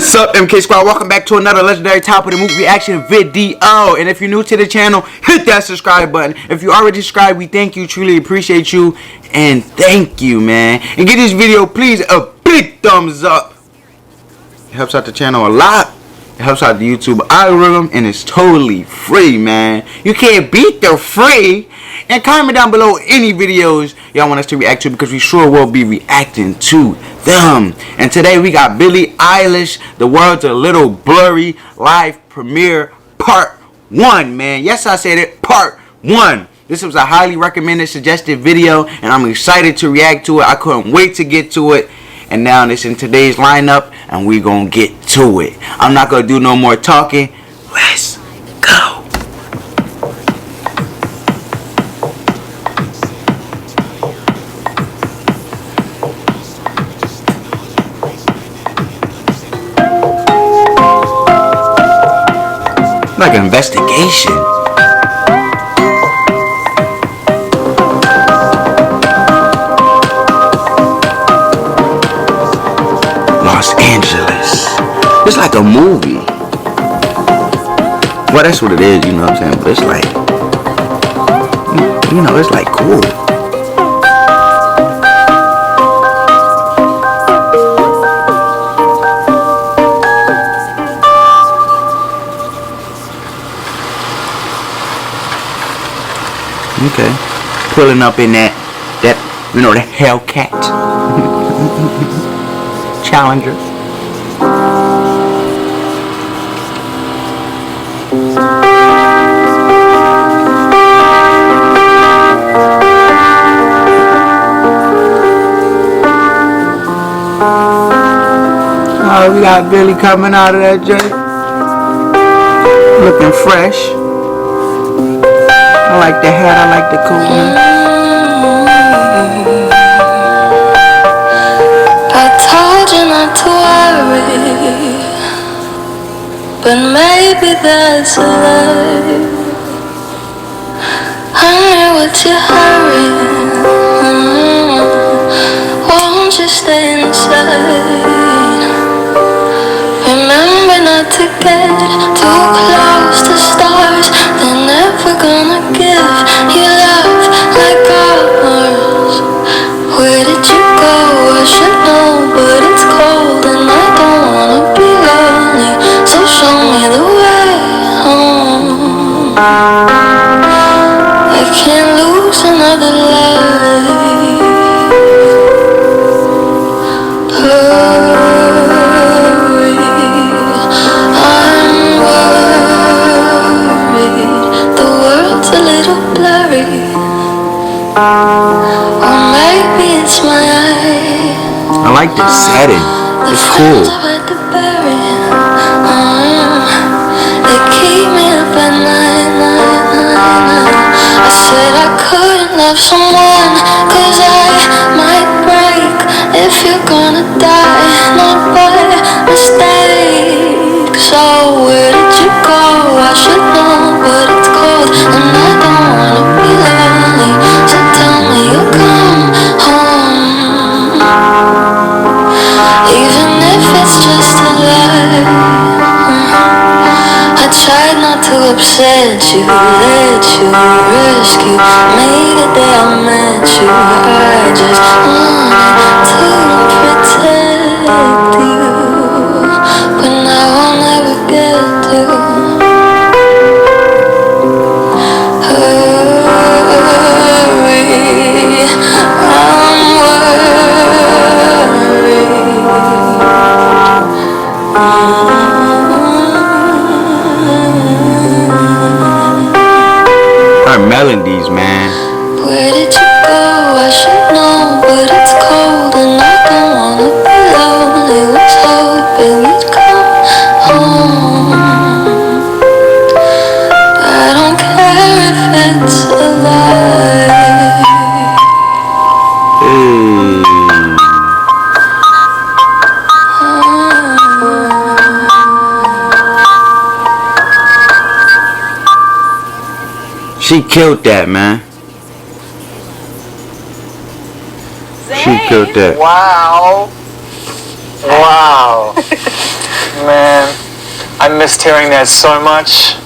What's up, MK Squad? Welcome back to another legendary top of the movie reaction video. And if you're new to the channel, hit that subscribe button. If you already subscribed, we thank you, truly appreciate you, and thank you, man. And give this video, please, a big thumbs up. It helps out the channel a lot. It helps out the YouTube algorithm, and it's totally free, man. You can't beat the free. And comment down below any videos y'all want us to react to, because we sure will be reacting to them. And today we got Billie Eilish, The World's a Little Blurry, live premiere part 1, man. Yes, I said it, part 1. This was a highly recommended, suggested video, and I'm excited to react to it. I couldn't wait to get to it. And now it's in today's lineup, and we gonna get to it. I'm not gonna do no more talking. Let's go. Like an investigation. Los Angeles. It's like a movie. Well, that's what it is, you know what I'm saying? But it's like, you know, it's like cool. Okay, pulling up in that you know, the Hellcat Challenger. Oh, we got Billy coming out of that joint, looking fresh. I like the hat, I like the coolness. I told you not to worry, but maybe that's a lie. Honey, what's your hurry? Won't you stay inside? Remember not to get too close to stars. They're never gonna give you love like ours. Where did you go? I should know, but it's cold and I don't wanna be lonely. So show me the way home. I can't lose another life. I like this setting. It's cool. They keep me up at night. I said I couldn't love someone, 'cause I might break if you're gonna die, not by mistake. So where did you go? I should know, but it's cold and I don't wanna be lonely. So tell me you'll come home, even if it's just a lie. I tried not to upset you, let you rescue me the day I met you. I just wanted to protect you, but now I'll never get to. Melodies, man. Where did you go? I should know, but it's cold and I don't wanna be lonely. Was hoping you'd come home, but I don't care if it's a lie. She killed that, man. She killed that. Wow. Wow. Man, I missed hearing that so much.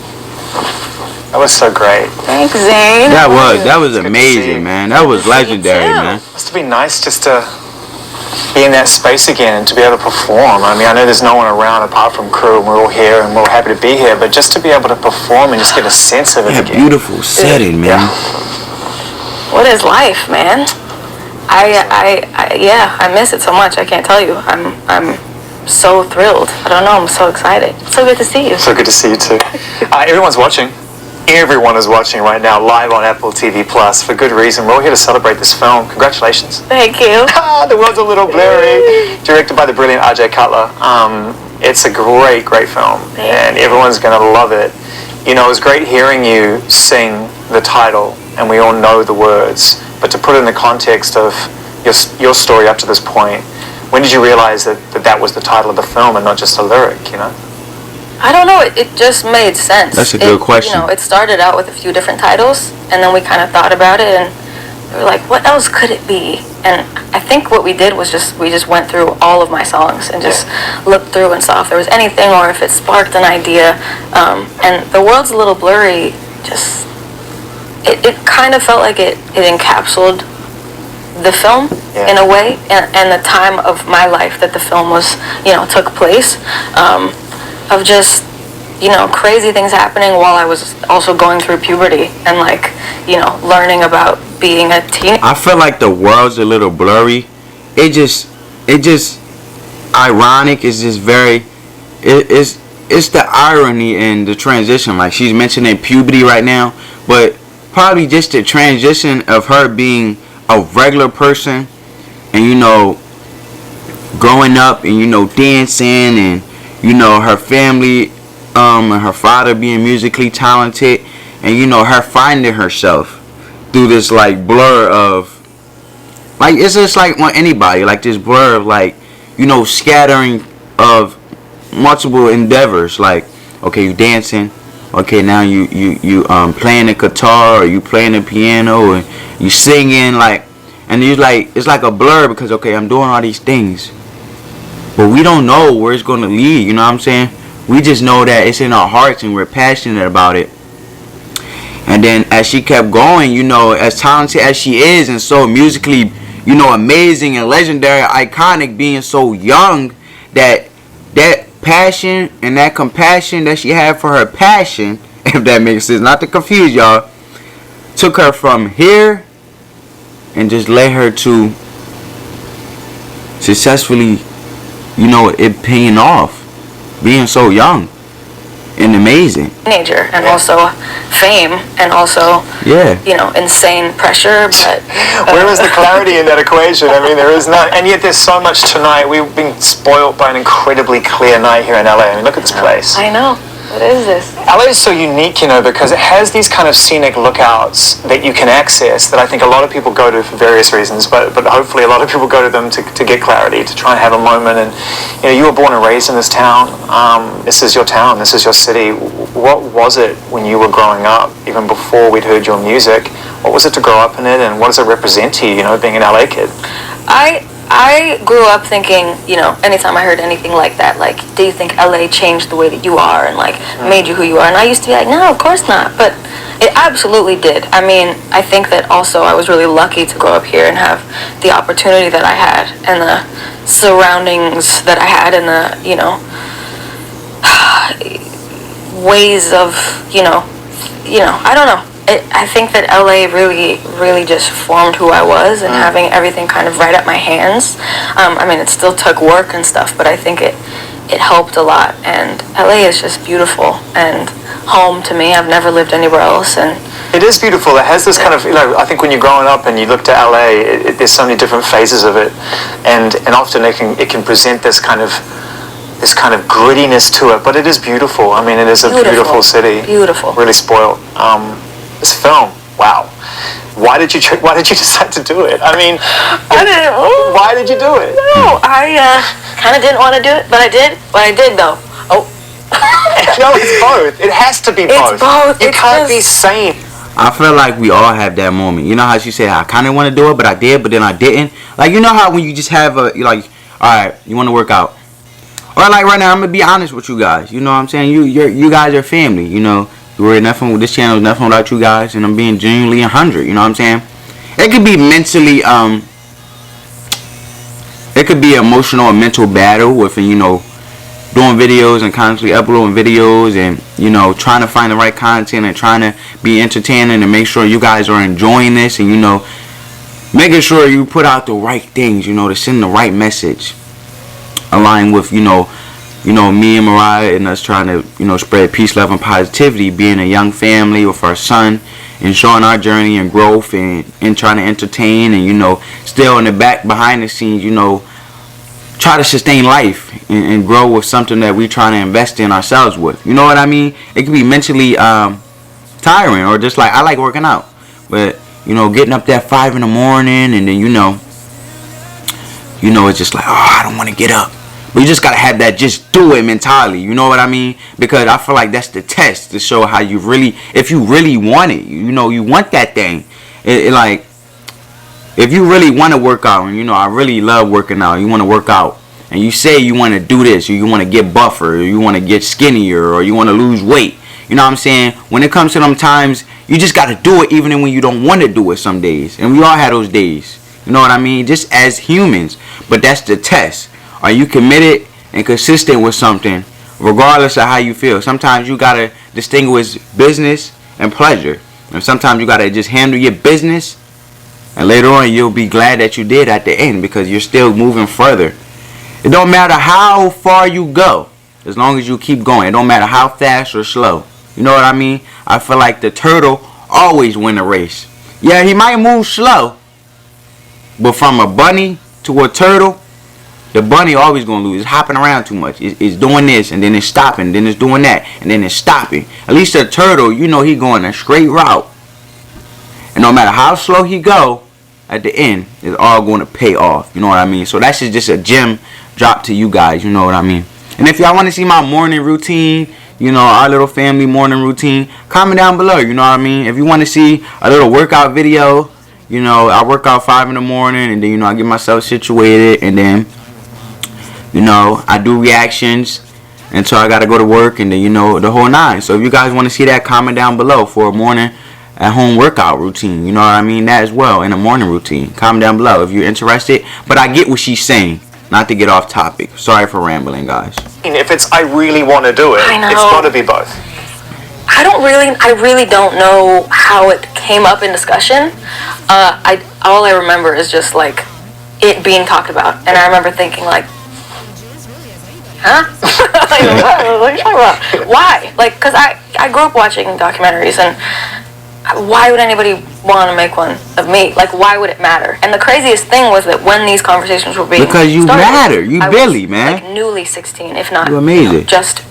That was so great. Thanks, Zane. That was Good to see you. amazing, man. That was legendary, man. It must have been nice just to be in that space again and to be able to perform. I mean, I know there's no one around apart from crew, and we're all here and we're all happy to be here, but just to be able to perform and just get a sense of it Yeah, again. beautiful setting, man. What is life, man? I miss it so much. I can't tell you. I'm so thrilled. I don't know. I'm so excited. It's so good to see you. So good to see you too. Everyone's watching. Everyone is watching right now, live on Apple TV Plus, for good reason. We're all here to celebrate this film. Congratulations. Thank you. The world's a little blurry. Directed by the brilliant RJ Cutler. It's a great, great film, and everyone's going to love it. You know, it was great hearing you sing the title, and we all know the words, but to put it in the context of your story up to this point, when did you realize that was the title of the film and not just a lyric, you know? I don't know. It just made sense. That's a good question. You know, it started out with a few different titles, and then we kind of thought about it, and we were like, what else could it be? And I think what we did was we just went through all of my songs and just looked through and saw if there was anything or if it sparked an idea. And The World's a Little Blurry, just, it kind of felt like it encapsulated the film in a way, and the time of my life that the film was, took place. Of just, crazy things happening while I was also going through puberty and learning about being a teen. I feel like The World's a Little Blurry. It just ironic. It's just very, it's the irony and the transition. Like, she's mentioning puberty right now, but probably just the transition of her being a regular person and, growing up and, dancing and, her family, and her father being musically talented, and her finding herself through this blur of it's just on anybody, this blur of scattering of multiple endeavors. Okay, you dancing, okay, now you playing the guitar, or you playing the piano, or you singing, and you it's like a blur because okay, I'm doing all these things, but we don't know where it's going to lead, you know what I'm saying? We just know that it's in our hearts and we're passionate about it. And then as she kept going, as talented as she is and so musically, amazing and legendary, iconic, being so young, that passion and that compassion that she had for her passion, if that makes sense, not to confuse y'all, took her from here and just led her to successfully, it paying off, being so young and amazing. Teenager, and also fame, and also insane pressure. But where is the clarity in that equation? I mean, there is none, and yet there's so much tonight. We've been spoiled by an incredibly clear night here in LA. I mean, look at this place. I know. What is this? LA is so unique, because it has these kind of scenic lookouts that you can access that I think a lot of people go to for various reasons, but hopefully a lot of people go to them to get clarity, to try and have a moment. And you were born and raised in this town. This is your town. This is your city. What was it when you were growing up, even before we'd heard your music? What was it to grow up in it, and what does it represent to you, being an LA kid? I grew up thinking, anytime I heard anything like that, do you think LA changed the way that you are and made you who you are? And I used to be like, no, of course not. But it absolutely did. I mean, I think that also I was really lucky to grow up here and have the opportunity that I had and the surroundings that I had and the, ways of, I don't know. I think that LA really, really just formed who I was, and having everything kind of right at my hands. I mean, it still took work and stuff, but I think it helped a lot. And LA is just beautiful and home to me. I've never lived anywhere else, and it is beautiful. It has this kind of, I think when you're growing up and you look to LA, there's so many different phases of it, and often it can present this kind of grittiness to it, but it is beautiful. I mean, it is a beautiful city. Beautiful. Really spoiled. This film, wow. Why did you decide to do it? I mean, why did you do it? No, I kind of didn't want to do it, but I did. But I did, though. Oh. No, it's both. It has to be both. It's both. You can't be sane. I feel like we all have that moment. You know how she said, I kind of want to do it, but I did, but then I didn't. You know how when you just have all right, you want to work out. Or like right now, I'm gonna be honest with you guys. You know what I'm saying? You guys are family. You know, this channel is nothing without you guys, and I'm being genuinely 100. You know what I'm saying? It could be mentally, it could be emotional or mental battle with, you know, doing videos and constantly uploading videos and, you know, trying to find the right content and trying to be entertaining and make sure you guys are enjoying this and, you know, making sure you put out the right things, you know, to send the right message. Align with, you know, me and Mariah and us trying to, you know, spread peace, love, and positivity, being a young family with our son and showing our journey and growth and trying to entertain and, you know, still in the back behind the scenes, you know, try to sustain life and grow with something that we trying to invest in ourselves with. You know what I mean? It can be mentally tiring, or just like, I like working out, but, you know, getting up at 5 in the morning and then, you know, it's just like, oh, I don't want to get up. But you just got to have that just do it mentality. You know what I mean? Because I feel like that's the test to show how you really, if you really want it, you know, you want that thing. Like, if you really want to work out, and, you know, I really love working out, you want to work out, and you say you want to do this, or you want to get buffer, or you want to get skinnier, or you want to lose weight, you know what I'm saying? When it comes to them times, you just got to do it even when you don't want to do it some days. And we all have those days. You know what I mean? Just as humans. But that's the test. Are you committed and consistent with something, regardless of how you feel? Sometimes you got to distinguish business and pleasure. And sometimes you got to just handle your business, and later on you'll be glad that you did at the end, because you're still moving further. It don't matter how far you go, as long as you keep going. It don't matter how fast or slow. You know what I mean? I feel like the turtle always win a race. Yeah, he might move slow, but from a bunny to a turtle, the bunny always going to lose. It's hopping around too much. It's doing this, and then it's stopping, then it's doing that, and then it's stopping. At least the turtle, you know, he going a straight route. And no matter how slow he go, at the end, it's all going to pay off. You know what I mean? So that's just a gem drop to you guys. You know what I mean? And if y'all want to see my morning routine, you know, our little family morning routine, comment down below. You know what I mean? If you want to see a little workout video, you know, I work out 5 in the morning, and then, you know, I get myself situated, and then, you know, I do reactions until I got to go to work, and then, you know, the whole 9. So if you guys want to see that, comment down below for a morning at home workout routine. You know what I mean? That as well, in a morning routine. Comment down below if you're interested. But I get what she's saying. Not to get off topic. Sorry for rambling, guys. If it's I really want to do it, it's got to be both. I really don't know how it came up in discussion. All I remember is just like it being talked about, and I remember thinking like, huh? Like, what are you talking about? Why? Like, cause I grew up watching documentaries, and why would anybody want to make one of me? Like, why would it matter? And the craziest thing was that when these conversations were being because you started, matter. You Billy, man. Like newly 16, if not, you're amazing. You know, just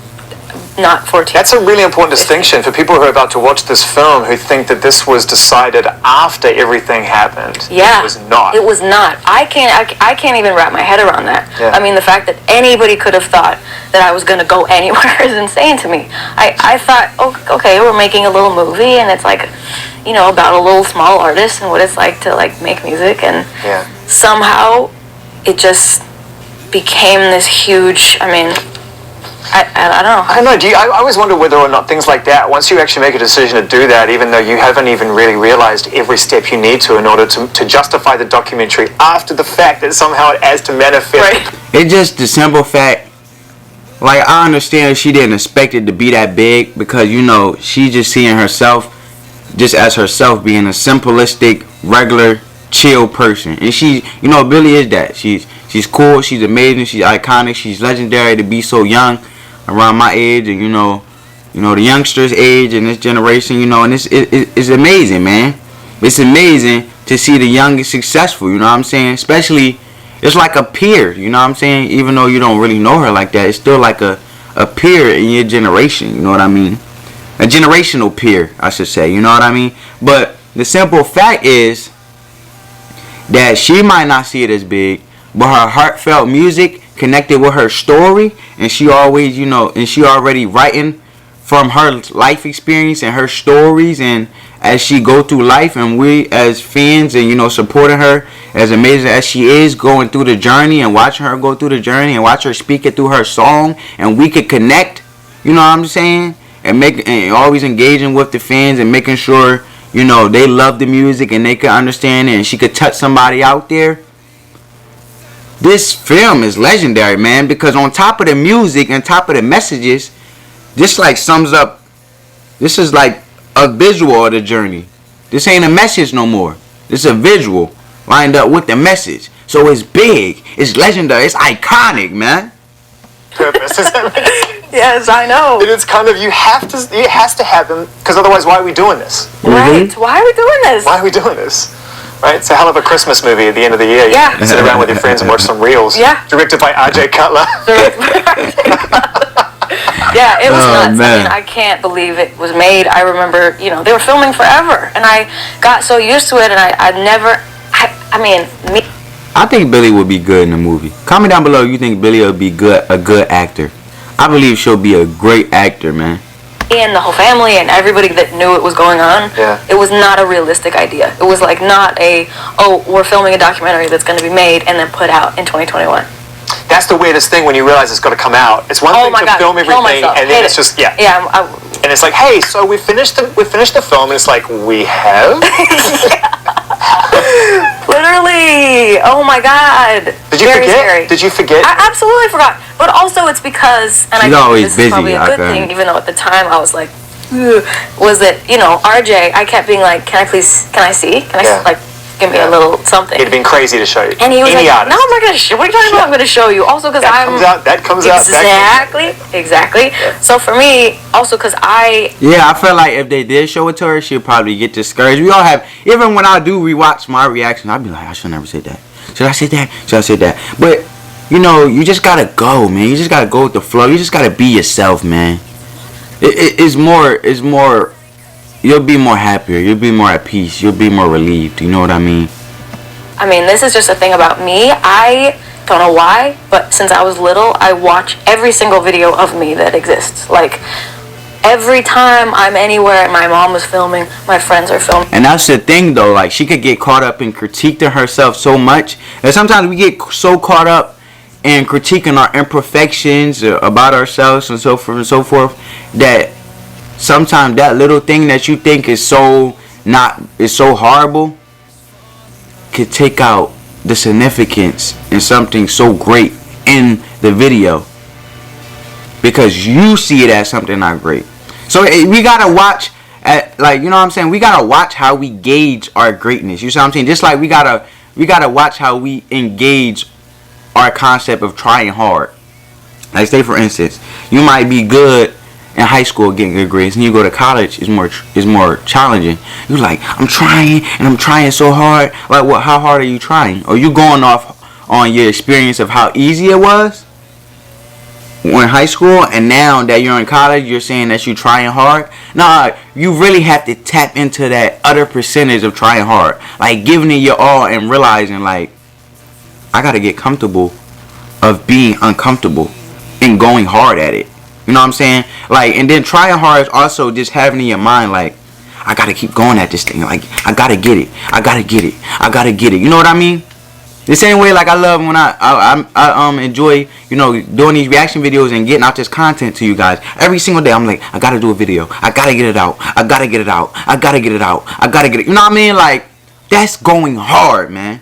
not 14. That's a really important distinction for people who are about to watch this film who think that this was decided after everything happened. Yeah, it was not. It was not. I can't even wrap my head around that. Yeah. I mean, the fact that anybody could have thought that I was gonna go anywhere is insane to me. I thought, oh, okay, we're making a little movie, and it's like, you know, about a little small artist and what it's like to like make music, and yeah. Somehow it just became this huge. I mean, I don't know. I don't know. I always wonder whether or not things like that, once you actually make a decision to do that, even though you haven't even really realized every step you need to in order to justify the documentary after the fact, that somehow it adds to manifest. Right. It's just the simple fact. Like, I understand she didn't expect it to be that big, because, you know, she just seeing herself just as herself, being a simplistic, regular, chill person. And she, you know, Billie is that. She's cool, she's amazing, she's iconic, she's legendary to be so young around my age, and you know the youngsters' age and this generation, you know, and it's amazing, man. It's amazing to see the young get successful, you know what I'm saying? Especially, it's like a peer, you know what I'm saying? Even though you don't really know her like that, it's still like a peer in your generation, you know what I mean? A generational peer, I should say, you know what I mean? But the simple fact is that she might not see it as big, but her heartfelt music connected with her story, and she always, you know, and she already writing from her life experience and her stories, and as she go through life, and we as fans and, you know, supporting her as amazing as she is, going through the journey and watching her go through the journey and watch her speak it through her song, and we could connect, you know what I'm saying, and always engaging with the fans and making sure, you know, they love the music and they could understand it and she could touch somebody out there. This film is legendary, man, because on top of the music and top of the messages, this like sums up, this is like a visual of the journey. This ain't a message no more. This is a visual lined up with the message. So it's big, it's legendary, it's iconic, man. Purpose. Yes, I know. And it's kind of, it has to happen, because otherwise why are we doing this? Right. Why are we doing this? Why are we doing this? Right? It's a hell of a Christmas movie at the end of the year. Yeah. You sit around with your friends and watch some reels. Yeah. Directed by R.J. Cutler. Yeah, it was nuts. Man. I mean, I can't believe it was made. I remember, you know, they were filming forever, and I got so used to it, and I think Billie would be good in the movie. Comment down below if you think Billie will be a good actor. I believe she'll be a great actor, man. and the whole family and everybody that knew it was going on, it was not a realistic idea. It was like not a, oh, we're filming a documentary that's going to be made and then put out in 2021. That's the weirdest thing when you realize it's got to come out. It's one thing to film everything, and then it's just and it's like, hey, so we finished the film, and it's like, we have. Literally, oh my God. Did you forget? Scary. Did you forget? I absolutely forgot. But also, it's because, and she's I think this busy, is probably a good thing, even though at the time I was like, was that, you know, RJ, I kept being like, can I see? Can I like? Give me a little something. It'd been crazy to show you. And he was like, no, I'm not going to show you. What are you talking about? I'm going to show you. Also because that comes out. Exactly. Yeah. So for me, also because I felt like if they did show it to her, she'd probably get discouraged. We all have, even when I do rewatch my reaction, I'd be like, I should never say that. Should I say that? Should I say that? But, you know, you just got to go, man. You just got to go with the flow. You just got to be yourself, man. It's more, you'll be more happier. You'll be more at peace. You'll be more relieved. You know what I mean? I mean, this is just a thing about me. I don't know why, but since I was little, I watch every single video of me that exists. Like, every time I'm anywhere and my mom is filming, my friends are filming. And that's the thing, though. Like, she could get caught up in critiquing herself so much. And sometimes we get so caught up in critiquing our imperfections about ourselves and so forth, that sometimes that little thing that you think is so horrible could take out the significance in something so great in the video, because you see it as something not great. So we gotta watch at, like, you know what I'm saying, we gotta watch how we gauge our greatness. You see what I'm saying? Just like we gotta watch how we engage our concept of trying hard. Like, say for instance, you might be good in high school getting good grades, and you go to college, is more challenging. You're like, I'm trying so hard. Like, what? How hard are you trying? Are you going off on your experience of how easy it was in high school, and now that you're in college, you're saying that you're trying hard? Nah, you really have to tap into that other percentage of trying hard, like giving it your all and realizing, like, I gotta get comfortable of being uncomfortable and going hard at it. You know what I'm saying? Like, and then trying hard is also just having in your mind, like, I gotta keep going at this thing. Like, I gotta get it. I gotta get it. I gotta get it. You know what I mean? The same way, like, I love when I enjoy, you know, doing these reaction videos and getting out this content to you guys. Every single day, I'm like, I gotta do a video. I gotta get it out. I gotta get it out. I gotta get it out. I gotta get it. You know what I mean? Like, that's going hard, man.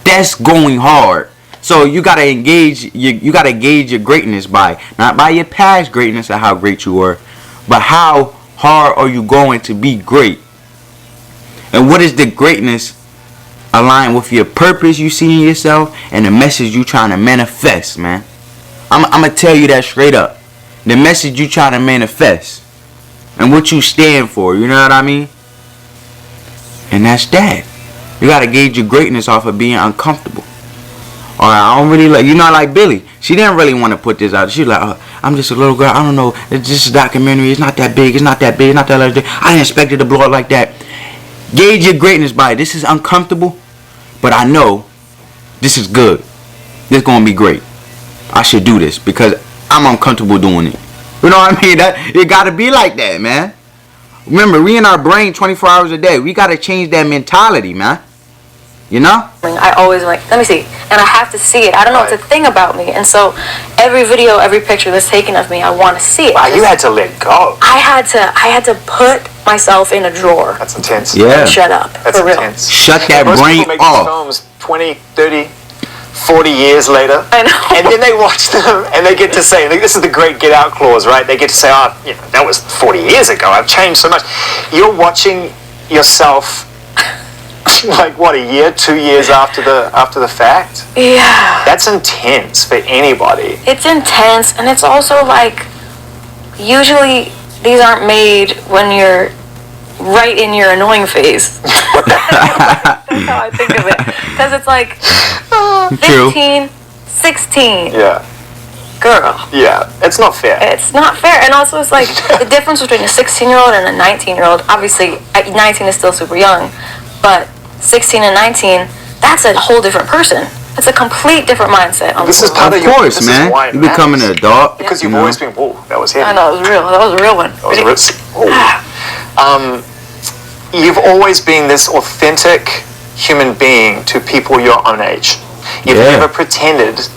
That's going hard. So you gotta engage. You gotta gauge your greatness by, not by your past greatness or how great you were, but how hard are you going to be great? And what is the greatness aligned with your purpose you see in yourself and the message you trying to manifest, man? I'm gonna tell you that straight up. The message you trying to manifest and what you stand for. You know what I mean? And that's that. You gotta gauge your greatness off of being uncomfortable. Or I don't really like, you know, like Billie. She didn't really want to put this out. She was like, oh, I'm just a little girl. I don't know. It's just a documentary. It's not that big. It's not that big. It's not that large. I didn't expect it to blow up like that. Gauge your greatness by it. This is uncomfortable, but I know this is good. This is going to be great. I should do this because I'm uncomfortable doing it. You know what I mean? It got to be like that, man. Remember, we in our brain 24 hours a day. We got to change that mentality, man. You know? I always like, let me see, and I have to see it. I don't know, Right. it's a thing about me, and so every video, every picture that's taken of me, I want to see it. Wow, you had to let go. I had to put myself in a drawer That's intense. Yeah. and shut up. That's for real. intense. Shut that Most brain people make these off. films 20, 30, 40 years later. I know. And then they watch them and they get to say, this is the great get out clause, right? They get to say, oh, that was 40 years ago. I've changed so much. You're watching yourself like what, a year, 2 years after the fact? Yeah. That's intense for anybody. It's intense, and it's also like, usually these aren't made when you're right in your annoying phase. That's how I think of it. Because it's like, True. 15, 16, Yeah. girl. Yeah. It's not fair. It's not fair. And also it's like, the difference between a 16-year-old and a 19-year-old, obviously 19 is still super young, but 16 and 19, that's a whole different person. It's a complete different mindset on This the is world. part Of of your, course, this man. Is why it You becoming an matters. adult. Because you've you know? always been, whoa, that was heavy. I know, it was real. That was a real one. That was you've always been this authentic human being to people your own age. You've Yeah. never pretended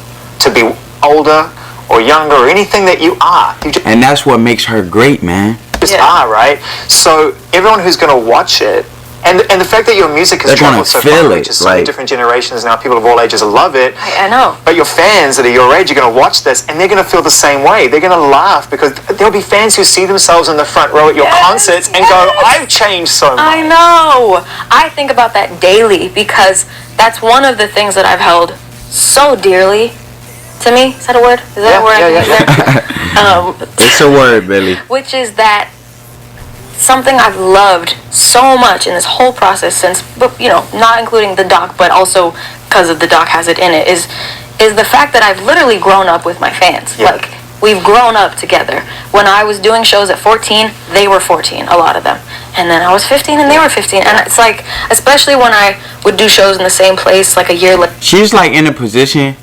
to be older or younger or anything that you are. You just And that's what makes her great, man. Yeah. are, right? So everyone who's going to watch it, and the fact that your music has They're gonna traveled so feel far, it, to so many like- different generations now, people of all ages love it. I know. But your fans that are your age are going to watch this and they're going to feel the same way. They're going to laugh because there'll be fans who see themselves in the front row at your Yes, concerts and go, yes. I've changed so much. I know. I think about that daily because that's one of the things that I've held so dearly to me. Is that a word? Is that a word I can use there? It's a word, Billy. Which is that something I've loved so much in this whole process since, not including the doc, but also because of the doc has it in it, is the fact that I've literally grown up with my fans. Yeah. Like, we've grown up together. When I was doing shows at 14, they were 14, a lot of them. And then I was 15 and they were 15. And it's like, especially when I would do shows in the same place like a year later. She's like in a position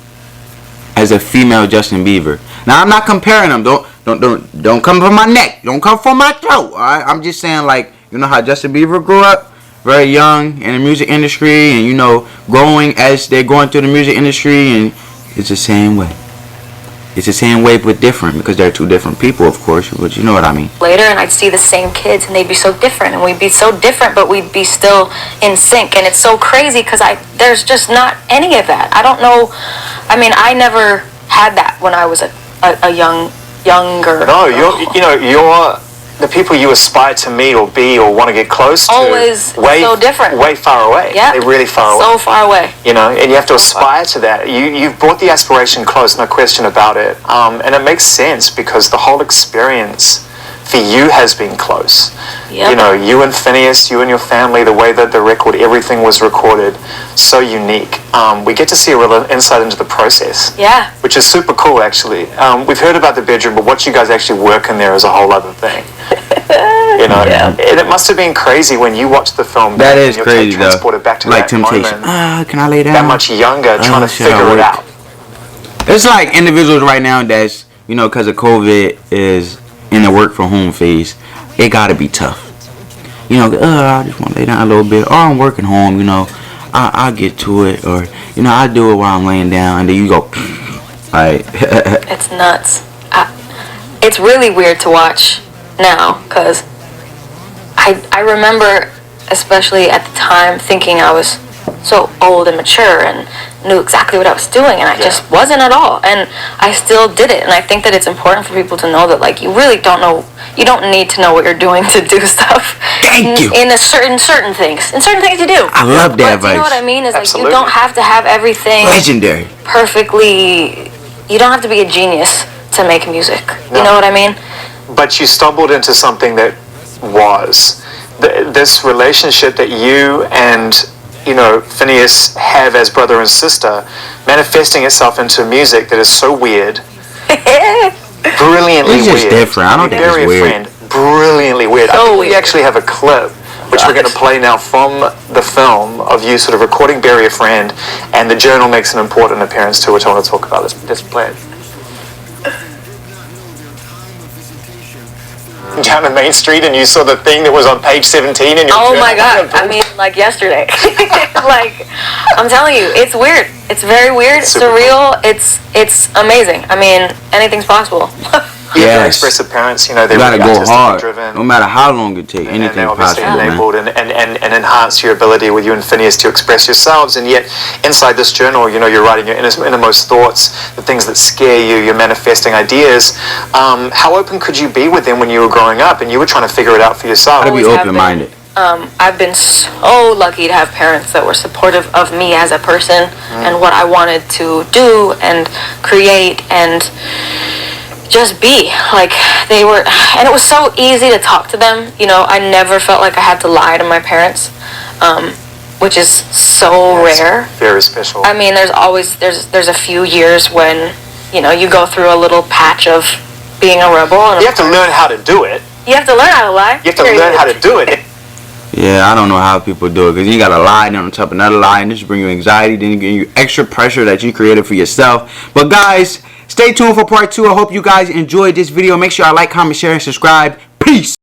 as a female Justin Bieber. Now I'm not comparing them. Don't come from my neck. Don't come from my throat. Alright? I'm just saying, like, you know how Justin Bieber grew up, very young in the music industry, and growing as they're going through the music industry, and it's the same way. It's the same way but different because they're two different people, of course. But you know what I mean. And I'd see the same kids and they'd be so different and we'd be so different but we'd be still in sync, and it's so crazy because there's just not any of that. I don't know, I mean, I never had that when I was a younger No, girl. you're the people you aspire to meet or be or want to get close to. Always so different. Way far away. Yeah, They're really far away. so far away. And you have to aspire to that. You've brought the aspiration close, no question about it. And it makes sense because the whole experience for you has been close. Yep. You and Phineas, you and your family, the way that the record, everything was recorded, so unique. We get to see a real insight into the process. Yeah. Which is super cool, actually. We've heard about the bedroom, but what you guys actually work in there is a whole other thing. Yeah. And it must have been crazy when you watched the film. That back is and you're crazy, though. transported back to Like that Temptation. moment. Can I lay down? That much younger, trying to shit, figure I it work. out. It's like individuals right now that's, because of COVID is in the work from home phase. It gotta be tough. I just want to lay down a little bit. Or I'm working home, I'll get to it. Or, I do it while I'm laying down. And then you go, alright. It's nuts. It's really weird to watch now because I remember, especially at the time, thinking I was so old and mature and knew exactly what I was doing, and I just wasn't at all. And I still did it. And I think that it's important for people to know that, like, you really don't know. You don't need to know what you're doing to do stuff. Thank you. In certain things. In certain things you do. I love that But advice. you know what I mean? Is Absolutely. like, you don't have to have everything Legendary. perfectly. You don't have to be a genius to make music. You know what I mean? But you stumbled into something that was this relationship that you and Phineas have as brother and sister, manifesting itself into music that is so weird, brilliantly It's just weird. different. I don't think it's Bury a weird. Friend, brilliantly weird. I So think we weird. actually have a clip which we're going to play now from the film of you sort of recording Bury a Friend, and the journal makes an important appearance too, which I want to talk about. Let's play it. Do down the main street and you saw the thing that was on page 17 in your Oh journal? my God. I mean, like yesterday. Like, I'm telling you, it's weird. It's very weird, Super surreal. It's amazing. I mean, anything's possible. Yeah, Yes. expressive parents, you know, You they're gotta really go hard, driven. no matter how long it takes. And Anything they obviously possible, man. enabled and enhanced your ability with you and Phineas to express yourselves. And yet, inside this journal, you know, you're writing your innermost thoughts, the things that scare you, you're manifesting ideas. How open could you be with them when you were growing up and you were trying to figure it out for yourself? Gotta be Always have open-minded. I've been so lucky to have parents that were supportive of me as a person and what I wanted to do and create and just be. Like, they were, and it was so easy to talk to them. You know, I never felt like I had to lie to my parents, which is so rare. Very special. I mean, there's a few years when, you know, you go through a little patch of being a rebel. And You have to learn how to do it. You have to learn how to lie. You have to learn how to do it. Yeah, I don't know how people do it, because you gotta lie, then on top of another lie, and this bring you anxiety, then you get you extra pressure that you created for yourself. But guys, stay tuned for part 2. I hope you guys enjoyed this video. Make sure y'all like, comment, share, and subscribe. Peace.